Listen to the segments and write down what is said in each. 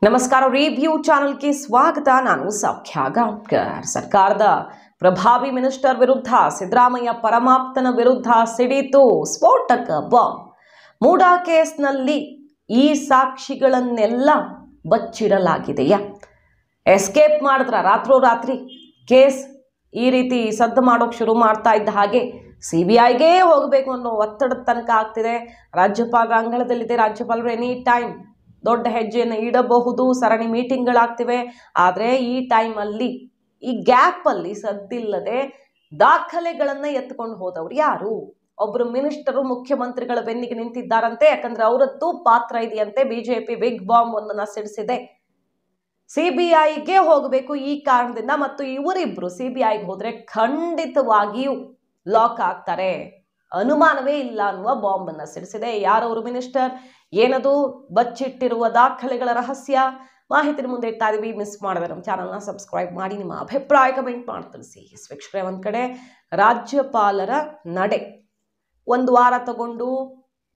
ನಮಸ್ಕಾರ ರಿವ್ಯೂ ಚಾನೆಲ್ಗೆ ಸ್ವಾಗತ. ನಾನು ಸೌಖ್ಯ ಗಾಂವ್ಕರ್. ಸರ್ಕಾರದ ಪ್ರಭಾವಿ ಮಿನಿಸ್ಟರ್ ವಿರುದ್ಧ ಸಿದ್ದರಾಮಯ್ಯ ಪರಮಾಪ್ತನ ವಿರುದ್ಧ ಸಿಡಿತು ಸ್ಫೋಟಕ ಬಾಂಬ್. ಮೂಡಾ ಕೇಸ್ನಲ್ಲಿ ಈ ಸಾಕ್ಷಿಗಳನ್ನೆಲ್ಲ ಬಚ್ಚಿಡಲಾಗಿದೆಯಾ? ಎಸ್ಕೇಪ್ ಮಾಡಿದ್ರ ರಾತ್ರೋರಾತ್ರಿ ಕೇಸ್ ಈ ರೀತಿ ಸದ್ದು ಮಾಡೋಕೆ ಶುರು ಮಾಡ್ತಾ ಇದ್ದ ಹಾಗೆ CBIಗೆ ಹೋಗಬೇಕು ಅನ್ನೋ ಒತ್ತಡದ ತನಕ ಆಗ್ತಿದೆ. ರಾಜ್ಯಪಾಲರ ಅಂಗಳದಲ್ಲಿದೆ. ರಾಜ್ಯಪಾಲರು ಎನಿ ಟೈಮ್ ದೊಡ್ಡ ಹೆಜ್ಜೆಯನ್ನು ಇಡಬಹುದು. ಸರಣಿ ಮೀಟಿಂಗ್ಗಳಾಗ್ತಿವೆ. ಆದರೆ ಈ ಟೈಮಲ್ಲಿ ಈ ಗ್ಯಾಪಲ್ಲಿ ಸದ್ದಿಲ್ಲದೆ ದಾಖಲೆಗಳನ್ನು ಎತ್ಕೊಂಡು ಹೋದವರು ಯಾರು? ಒಬ್ಬರು ಮಿನಿಸ್ಟರು ಮುಖ್ಯಮಂತ್ರಿಗಳ ಬೆನ್ನಿಗೆ ನಿಂತಿದ್ದಾರಂತೆ. ಯಾಕಂದ್ರೆ ಅವರದ್ದು ಪಾತ್ರ ಇದೆಯಂತೆ. ಬಿಜೆಪಿ ಬಿಗ್ ಬಾಂಬ್ ಒಂದನ್ನು ಸಿಡಿಸಿದೆ. CBIಗೆ ಹೋಗಬೇಕು ಈ ಕಾರಣದಿಂದ. ಮತ್ತು ಇವರಿಬ್ರು CBIಗೆ ಹೋದ್ರೆ ಖಂಡಿತವಾಗಿಯೂ ಲಾಕ್ ಆಗ್ತಾರೆ, ಅನುಮಾನವೇ ಇಲ್ಲ ಅನ್ನುವ ಬಾಂಬ್ ಅನ್ನ ಸಿಡಿಸಿದೆ. ಯಾರವರು ಮಿನಿಸ್ಟರ್, ಏನದು ಬಚ್ಚಿಟ್ಟಿರುವ ದಾಖಲೆಗಳ ರಹಸ್ಯ, ಮಾಹಿತಿ ಮುಂದೆ ಇಡ್ತಾ ಇದೀವಿ. ಮಿಸ್ ಮಾಡಿದ್ರೆ ನಮ್ಮ ಚಾನಲ್ನ ಸಬ್ಸ್ಕ್ರೈಬ್ ಮಾಡಿ, ನಿಮ್ಮ ಅಭಿಪ್ರಾಯ ಕಮೆಂಟ್ ಮಾಡಿ ತಿಳಿಸಿ. ವೀಕ್ಷಕರೇ, ಒಂದ್ ಕಡೆ ರಾಜ್ಯಪಾಲರ ನಡೆ ಒಂದು ವಾರ ತಗೊಂಡು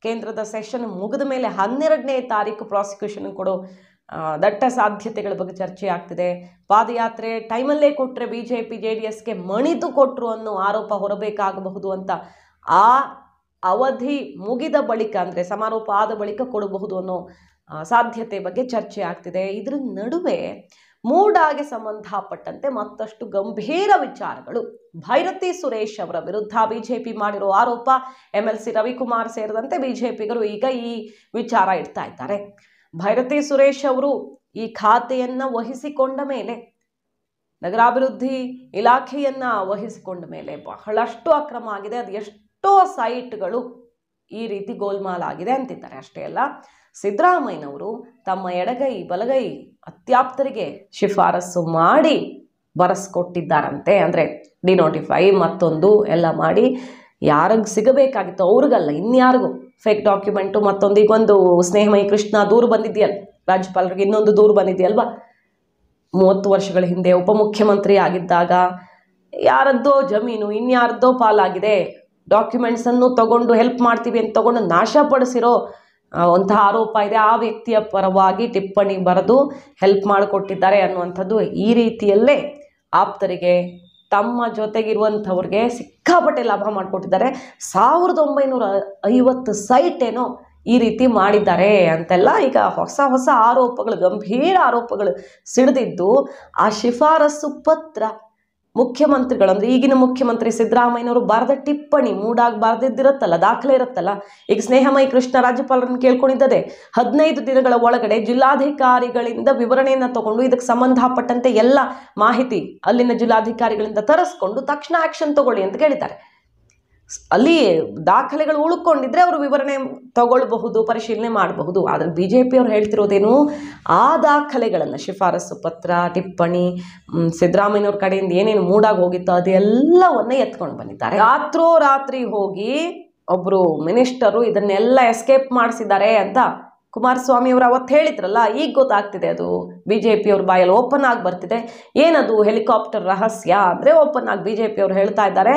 ಕೇಂದ್ರದ ಸೆಷನ್ ಮುಗಿದ ಮೇಲೆ 12ನೇ ತಾರೀಕು ಪ್ರಾಸಿಕ್ಯೂಷನ್ ಕೊಡೋ ದಟ್ಟ ಸಾಧ್ಯತೆಗಳ ಬಗ್ಗೆ ಚರ್ಚೆ ಆಗ್ತಿದೆ. ಪಾದಯಾತ್ರೆ ಟೈಮಲ್ಲೇ ಕೊಟ್ಟರೆ ಬಿಜೆಪಿ JDSಗೆ ಮಣಿದು ಕೊಟ್ಟರು ಅನ್ನೋ ಆರೋಪ ಹೊರಬೇಕಾಗಬಹುದು ಅಂತ ಆ ಅವಧಿ ಮುಗಿದ ಬಳಿಕ, ಅಂದರೆ ಸಮಾರೋಪ ಆದ ಬಳಿಕ ಕೊಡಬಹುದು ಅನ್ನೋ ಸಾಧ್ಯತೆ ಬಗ್ಗೆ ಚರ್ಚೆ ಆಗ್ತಿದೆ. ಇದರ ನಡುವೆ ಮೂಡಾಗೆ ಸಂಬಂಧಪಟ್ಟಂತೆ ಮತ್ತಷ್ಟು ಗಂಭೀರ ವಿಚಾರಗಳು. ಭೈರತಿ ಸುರೇಶ್ ಅವರ ವಿರುದ್ಧ ಬಿಜೆಪಿ ಮಾಡಿರೋ ಆರೋಪ, MLC ರವಿಕುಮಾರ್ ಸೇರಿದಂತೆ ಬಿಜೆಪಿಗರು ಈಗ ಈ ವಿಚಾರ ಇಡ್ತಾ ಇದ್ದಾರೆ. ಭೈರತಿ ಸುರೇಶ್ ಅವರು ಈ ಖಾತೆಯನ್ನ ವಹಿಸಿಕೊಂಡ ಮೇಲೆ, ನಗರಾಭಿವೃದ್ಧಿ ಇಲಾಖೆಯನ್ನ ವಹಿಸಿಕೊಂಡ ಮೇಲೆ ಬಹಳಷ್ಟು ಅಕ್ರಮ ಆಗಿದೆ. ಅದು ಎಷ್ಟೋ ಸೈಟ್ಗಳು ಈ ರೀತಿ ಗೋಲ್ಮಾಲ್ ಆಗಿದೆ ಅಂತಿದ್ದಾರೆ. ಅಷ್ಟೇ ಅಲ್ಲ, ಸಿದ್ದರಾಮಯ್ಯನವರು ತಮ್ಮ ಎಡಗೈ ಬಲಗೈ ಅತ್ಯಾಪ್ತರಿಗೆ ಶಿಫಾರಸು ಮಾಡಿ ಬರೆಸ್ಕೊಟ್ಟಿದ್ದಾರಂತೆ. ಅಂದರೆ ಡಿನೋಟಿಫೈ ಮತ್ತೊಂದು ಎಲ್ಲ ಮಾಡಿ ಯಾರಿಗೆ ಸಿಗಬೇಕಾಗಿತ್ತು ಅವ್ರಿಗಲ್ಲ, ಇನ್ಯಾರಿಗೂ ಫೇಕ್ ಡಾಕ್ಯುಮೆಂಟು ಮತ್ತೊಂದು. ಈಗೊಂದು ಸ್ನೇಹಮಯಿ ಕೃಷ್ಣ ದೂರು ಬಂದಿದೆಯಲ್ಲ, ರಾಜ್ಯಪಾಲರಿಗೆ ಇನ್ನೊಂದು ದೂರು ಬಂದಿದೆಯಲ್ವಾ, 30 ವರ್ಷಗಳ ಹಿಂದೆ ಉಪಮುಖ್ಯಮಂತ್ರಿ ಆಗಿದ್ದಾಗ ಯಾರದ್ದೋ ಜಮೀನು ಇನ್ಯಾರದ್ದೋ ಪಾಲಾಗಿದೆ, ಡಾಕ್ಯುಮೆಂಟ್ಸ್ ಅನ್ನು ತಗೊಂಡು ಹೆಲ್ಪ್ ಮಾಡ್ತೀವಿ ಅಂತ ತಗೊಂಡು ನಾಶಪಡಿಸಿರೋ ಅಂತಹ ಆರೋಪ ಇದೆ. ಆ ವ್ಯಕ್ತಿಯ ಪರವಾಗಿ ಟಿಪ್ಪಣಿ ಬರೆದು ಹೆಲ್ಪ್ ಮಾಡಿಕೊಟ್ಟಿದ್ದಾರೆ ಅನ್ನುವಂಥದ್ದು. ಈ ರೀತಿಯಲ್ಲೇ ಆಪ್ತರಿಗೆ, ತಮ್ಮ ಜೊತೆಗಿರುವಂಥವ್ರಿಗೆ ಸಿಕ್ಕಾಪಟ್ಟೆ ಲಾಭ ಮಾಡಿಕೊಟ್ಟಿದ್ದಾರೆ. 1950 ಸೈಟ್ ಏನೋ ಈ ರೀತಿ ಮಾಡಿದ್ದಾರೆ ಅಂತೆಲ್ಲ ಈಗ ಹೊಸ ಹೊಸ ಆರೋಪಗಳು, ಗಂಭೀರ ಆರೋಪಗಳು ಸಿಡಿದಿದ್ದು. ಆ ಶಿಫಾರಸು ಪತ್ರ ಮುಖ್ಯಮಂತ್ರಿಗಳು, ಅಂದರೆ ಈಗಿನ ಮುಖ್ಯಮಂತ್ರಿ ಸಿದ್ದರಾಮಯ್ಯನವರು ಬರೆದ ಟಿಪ್ಪಣಿ, ಮೂಡಾಗಿ ಬರೆದಿದ್ದಿರುತ್ತಲ್ಲ, ದಾಖಲೆ ಇರುತ್ತಲ್ಲ. ಈಗ ಸ್ನೇಹಮಯಿ ಕೃಷ್ಣ ರಾಜ್ಯಪಾಲರನ್ನು ಕೇಳ್ಕೊಂಡಿದ್ದದೆ 15 ದಿನಗಳ ಒಳಗಡೆ ಜಿಲ್ಲಾಧಿಕಾರಿಗಳಿಂದ ವಿವರಣೆಯನ್ನು ತಗೊಂಡು ಇದಕ್ಕೆ ಸಂಬಂಧಪಟ್ಟಂತೆ ಎಲ್ಲ ಮಾಹಿತಿ ಅಲ್ಲಿನ ಜಿಲ್ಲಾಧಿಕಾರಿಗಳಿಂದ ತರಿಸ್ಕೊಂಡು ತಕ್ಷಣ ಆಕ್ಷನ್ ತಗೊಳ್ಳಿ ಅಂತ ಕೇಳಿದ್ದಾರೆ. ಅಲ್ಲಿ ದಾಖಲೆಗಳು ಉಳ್ಕೊಂಡಿದ್ರೆ ಅವರು ವಿವರಣೆ ತಗೊಳ್ಬಹುದು, ಪರಿಶೀಲನೆ ಮಾಡಬಹುದು. ಆದರೆ ಬಿಜೆಪಿ ಅವ್ರು ಹೇಳ್ತಿರೋದೇನು, ಆ ದಾಖಲೆಗಳನ್ನು, ಶಿಫಾರಸು ಪತ್ರ, ಟಿಪ್ಪಣಿ, ಸಿದ್ದರಾಮಯ್ಯನವ್ರ ಕಡೆಯಿಂದ ಏನೇನು ಮೂಡಾಗಿ ಹೋಗಿತ್ತೋ ಅದೆಲ್ಲವನ್ನ ಎತ್ಕೊಂಡು ಬಂದಿದ್ದಾರೆ. ರಾತ್ರೋರಾತ್ರಿ ಹೋಗಿ ಒಬ್ರು ಮಿನಿಸ್ಟರು ಇದನ್ನೆಲ್ಲ ಎಸ್ಕೇಪ್ ಮಾಡಿಸಿದ್ದಾರೆ ಅಂತ ಕುಮಾರಸ್ವಾಮಿ ಅವರು ಅವತ್ತು ಹೇಳಿದ್ರಲ್ಲ. ಈಗ ಗೊತ್ತಾಗ್ತಿದೆ, ಅದು ಬಿಜೆಪಿ ಅವ್ರ ಬಾಯಲ್ಲಿ ಓಪನ್ ಆಗಿ ಬರ್ತಿದೆ. ಏನದು ಹೆಲಿಕಾಪ್ಟರ್ ರಹಸ್ಯ ಅಂದರೆ ಓಪನ್ ಆಗಿ ಬಿಜೆಪಿ ಅವರು ಹೇಳ್ತಾ ಇದ್ದಾರೆ,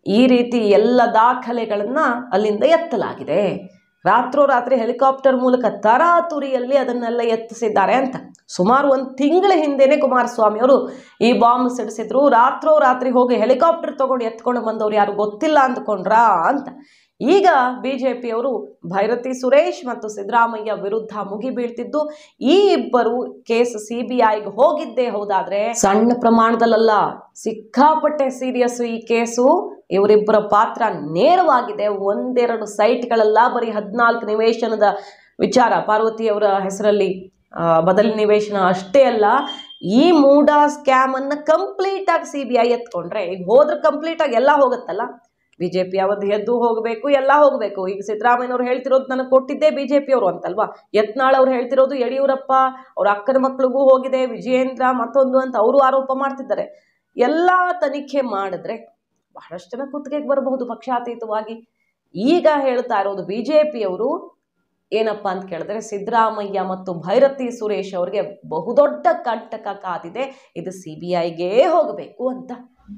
ಈ ರೀತಿ ಎಲ್ಲ ದಾಖಲೆಗಳನ್ನ ಅಲ್ಲಿಂದ ಎತ್ತಲಾಗಿದೆ. ರಾತ್ರೋರಾತ್ರಿ ಹೆಲಿಕಾಪ್ಟರ್ ಮೂಲಕ ತರಾತುರಿಯಲ್ಲಿ ಅದನ್ನೆಲ್ಲ ಎತ್ತಿಸಿದ್ದಾರೆ ಅಂತ. ಸುಮಾರು 1 ತಿಂಗಳ ಹಿಂದೆನೆ ಕುಮಾರಸ್ವಾಮಿ ಅವರು ಈ ಬಾಂಬ್ ಸಿಡಿಸಿದ್ರು. ರಾತ್ರೋರಾತ್ರಿ ಹೋಗಿ ಹೆಲಿಕಾಪ್ಟರ್ ತಗೊಂಡು ಎತ್ಕೊಂಡು ಬಂದವರು ಯಾರು ಗೊತ್ತಿಲ್ಲ ಅಂದ್ಕೊಂಡ್ರಾ ಅಂತ. ಈಗ ಬಿಜೆಪಿಯವರು ಭೈರತಿ ಸುರೇಶ್ ಮತ್ತು ಸಿದ್ದರಾಮಯ್ಯ ವಿರುದ್ಧ ಮುಗಿಬೀಳ್ತಿದ್ದು, ಈ ಇಬ್ಬರು ಕೇಸ್ CBIಗೆ ಹೋಗಿದ್ದೇ ಹೌದಾದ್ರೆ ಸಣ್ಣ ಪ್ರಮಾಣದಲ್ಲ, ಸಿಕ್ಕಾಪಟ್ಟೆ ಸೀರಿಯಸ್ ಈ ಕೇಸು. ಇವರಿಬ್ಬರ ಪಾತ್ರ ನೇರವಾಗಿದೆ. 1-2 ಸೈಟ್ಗಳಲ್ಲ, ಬರೀ 14 ನಿವೇಶನದ ವಿಚಾರ, ಪಾರ್ವತಿಯವರ ಹೆಸರಲ್ಲಿ ಬದಲಿ ನಿವೇಶನ ಅಷ್ಟೇ ಅಲ್ಲ, ಈ ಮೂಡಾ ಸ್ಕ್ಯಾಮ್ ಅನ್ನ ಕಂಪ್ಲೀಟ್ ಆಗಿ CBI ಎತ್ಕೊಂಡ್ರೆ, ಈಗ ಹೋದ್ರೆ ಕಂಪ್ಲೀಟ್ ಆಗಿ ಎಲ್ಲ ಹೋಗುತ್ತಲ್ಲ. ಬಿಜೆಪಿ ಅವಧಿ ಎದ್ದು ಹೋಗಬೇಕು, ಎಲ್ಲ ಹೋಗಬೇಕು. ಈಗ ಸಿದ್ದರಾಮಯ್ಯನವ್ರು ಹೇಳ್ತಿರೋದು ನನಗೆ ಕೊಟ್ಟಿದ್ದೇ ಬಿಜೆಪಿ ಅವರು ಅಂತಲ್ವಾ. ಯತ್ನಾಳ್ ಅವ್ರು ಹೇಳ್ತಿರೋದು ಯಡಿಯೂರಪ್ಪ ಅವ್ರ ಅಕ್ಕನ ಮಕ್ಕಳಿಗೂ ಹೋಗಿದೆ, ವಿಜಯೇಂದ್ರ ಮತ್ತೊಂದು ಅಂತ ಅವರು ಆರೋಪ ಮಾಡ್ತಿದ್ದಾರೆ. ಎಲ್ಲ ತನಿಖೆ ಮಾಡಿದ್ರೆ ಬಹಳಷ್ಟು ಜನ ಕುತ್ತಿಗೆಗೆ ಬರಬಹುದು ಪಕ್ಷಾತೀತವಾಗಿ. ಈಗ ಹೇಳ್ತಾ ಇರೋದು ಬಿಜೆಪಿಯವರು ಏನಪ್ಪ ಅಂತ ಕೇಳಿದ್ರೆ, ಸಿದ್ದರಾಮಯ್ಯ ಮತ್ತು ಭೈರತಿ ಸುರೇಶ್ ಅವರಿಗೆ ಬಹುದೊಡ್ಡ ಕಂಟಕ ಕಾದಿದೆ, ಇದು CBIಗೆ ಹೋಗಬೇಕು ಅಂತ.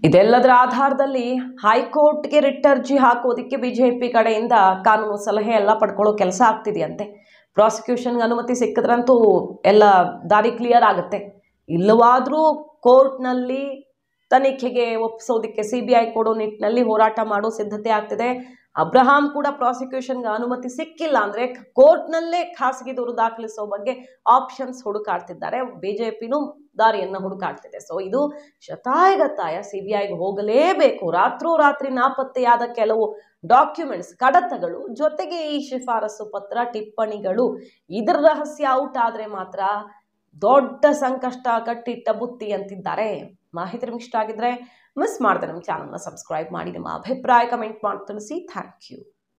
ಇದೆಲ್ಲದರ ಆಧಾರದಲ್ಲಿ ಹೈಕೋರ್ಟ್ಗೆ ರಿಟ್ ಅರ್ಜಿ ಹಾಕೋದಕ್ಕೆ ಬಿಜೆಪಿ ಕಡೆಯಿಂದ ಕಾನೂನು ಸಲಹೆ ಎಲ್ಲ ಪಡ್ಕೊಳ್ಳೋ ಕೆಲಸ ಆಗ್ತಿದೆಯಂತೆ. ಪ್ರಾಸಿಕ್ಯೂಷನ್ಗೆ ಅನುಮತಿ ಸಿಕ್ಕಿದ್ರಂತೂ ಎಲ್ಲ ದಾರಿ ಕ್ಲಿಯರ್ ಆಗುತ್ತೆ. ಇಲ್ಲವಾದರೂ ಕೋರ್ಟ್ನಲ್ಲಿ ತನಿಖೆಗೆ ಒಪ್ಪಿಸೋದಕ್ಕೆ CBI ಕೊಡೋ ನಿಟ್ಟಿನಲ್ಲಿ ಹೋರಾಟ ಮಾಡೋ ಸಿದ್ಧತೆ ಆಗ್ತಿದೆ. ಅಬ್ರಹಾಂ ಕೂಡ ಪ್ರಾಸಿಕ್ಯೂಷನ್ಗೆ ಅನುಮತಿ ಸಿಕ್ಕಿಲ್ಲ ಅಂದರೆ ಕೋರ್ಟ್ನಲ್ಲೇ ಖಾಸಗಿ ದೂರು ದಾಖಲಿಸೋ ಬಗ್ಗೆ ಆಪ್ಷನ್ಸ್ ಹುಡುಕಾಡ್ತಿದ್ದಾರೆ. BJPನೂ ದಾರಿಯನ್ನು ಹುಡುಕಾಡ್ತಿದೆ. ಸೊ ಇದು ಶತಾಯಗತಾಯ CBIಗೆ ಹೋಗಲೇಬೇಕು. ರಾತ್ರೋರಾತ್ರಿ ನಾಪತ್ತೆಯಾದ ಕೆಲವು ಡಾಕ್ಯುಮೆಂಟ್ಸ್, ಕಡತಗಳು, ಜೊತೆಗೆ ಈ ಶಿಫಾರಸು ಪತ್ರ, ಟಿಪ್ಪಣಿಗಳು, ಇದರ ರಹಸ್ಯ ಔಟ್ ಆದರೆ ಮಾತ್ರ ದೊಡ್ಡ ಸಂಕಷ್ಟ ಕಟ್ಟಿಟ್ಟ ಬುತ್ತಿ ಅಂತಿದ್ದಾರೆ. ಮಾಹಿತಿ ನಿಮ್ಗೆ ಇಷ್ಟ ಆಗಿದ್ರೆ ಮಿಸ್ ಮಾಡದೆ ನಮ್ಮ ಚಾನಲ್ನ ಸಬ್ಸ್ಕ್ರೈಬ್ ಮಾಡಿ. ನಿಮ್ಮ ಅಭಿಪ್ರಾಯ ಕಮೆಂಟ್ ಮಾಡಿ ತಿಳಿಸಿ. Thank you.